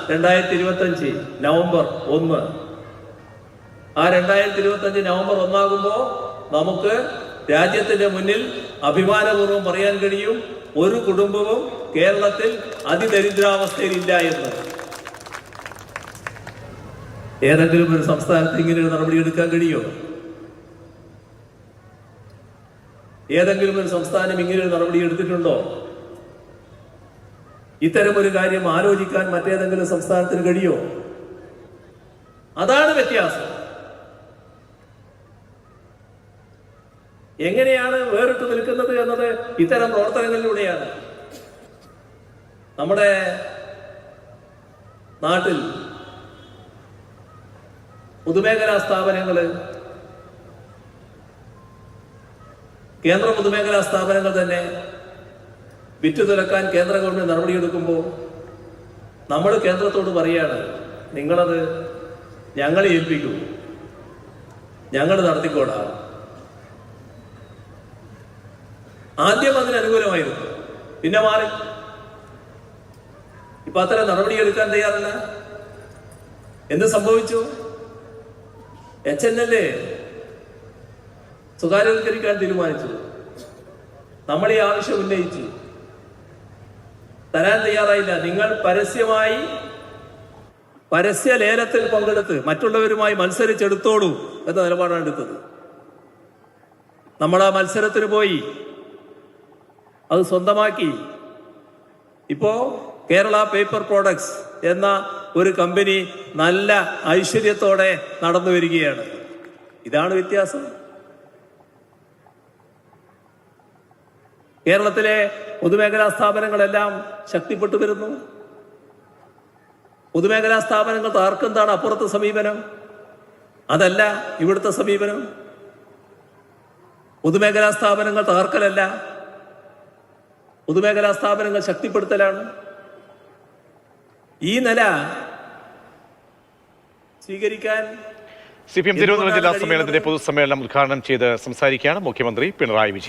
2025 November 1. ആ 2025 November 1 നമുക്ക് രാജ്യത്തിന്റെ മുന്നിൽ അഭിമാനപൂർവ്വം പറയാൻ കഴിയും, ഒരു കുടുംബവും കേരളത്തിൽ അതിദരിദ്രാവസ്ഥയിലില്ല എന്ന്. ഏതെങ്കിലും ഒരു സംസ്ഥാനത്ത് ഇങ്ങനെ ഒരു നടപടി എടുക്കാൻ കഴിയുമോ? ഏതെങ്കിലും ഒരു സംസ്ഥാനം ഇങ്ങനെ ഒരു നടപടി എടുത്തിട്ടുണ്ടോ? ഇത്തരമൊരു കാര്യം ആലോചിക്കാൻ മറ്റേതെങ്കിലും സംസ്ഥാനത്തിന് കഴിയുമോ? അതാണ് വ്യത്യാസം. എങ്ങനെയാണ് വേറിട്ട് നിൽക്കുന്നത് എന്നത് ഇത്തരം പ്രവർത്തനങ്ങളിലൂടെയാണ്. നമ്മുടെ നാട്ടിൽ പൊതുമേഖലാ സ്ഥാപനങ്ങള്, കേന്ദ്ര പൊതുമേഖലാ സ്ഥാപനങ്ങൾ തന്നെ വിറ്റുതുലക്കാൻ കേന്ദ്ര ഗവൺമെന്റ് നടപടിയെടുക്കുമ്പോൾ നമ്മൾ കേന്ദ്രത്തോട് പറയാണ്, നിങ്ങളത് ഞങ്ങളെ ഏൽപ്പിക്കൂ, ഞങ്ങൾ നടത്തിക്കോടാ. ആദ്യം അതിന് അനുകൂലമായിരുന്നു, പിന്നെ മാറി. ഇപ്പൊ അത്തരം നടപടിയെടുക്കാൻ തയ്യാറല്ല. എന്ത് സംഭവിച്ചു? HNL സ്വകാര്യവൽക്കരിക്കാൻ തീരുമാനിച്ചു. നമ്മൾ ഈ ആവശ്യം ഉന്നയിച്ചു, തരാൻ തയ്യാറായില്ല. നിങ്ങൾ പരസ്യ ലേലത്തിൽ പങ്കെടുത്ത് മറ്റുള്ളവരുമായി മത്സരിച്ചെടുത്തോളൂ എന്ന നിലപാടാണ് എടുത്തത്. നമ്മൾ ആ മത്സരത്തിന് പോയി, അത് സ്വന്തമാക്കി. ഇപ്പോ കേരള പേപ്പർ പ്രോഡക്ട്സ് എന്ന ഒരു കമ്പനി നല്ല ഐശ്വര്യത്തോടെ നടന്നു വരികയാണ്. ഇതാണ് വ്യത്യാസം. കേരളത്തിലെ പൊതുമേഖലാ സ്ഥാപനങ്ങളെല്ലാം ശക്തിപ്പെട്ടു വരുന്നു. പൊതുമേഖലാ സ്ഥാപനങ്ങൾ തകർക്കുന്നതാണ് അപ്പുറത്തെ സമീപനം, അതല്ല ഇവിടുത്തെ സമീപനം. പൊതുമേഖലാ സ്ഥാപനങ്ങൾ തകർക്കലല്ല, പൊതുമേഖലാ സ്ഥാപനങ്ങൾ ശക്തിപ്പെടുത്തലാണ്. ഈ നില സ്വീകരിക്കാൻ CPM തിരുവനന്തപുരം ജില്ലാ സമ്മേളനത്തിന്റെ പൊതുസമ്മേളനം ഉദ്ഘാടനം ചെയ്ത് സംസാരിക്കുകയാണ് മുഖ്യമന്ത്രി പിണറായി വിജയൻ.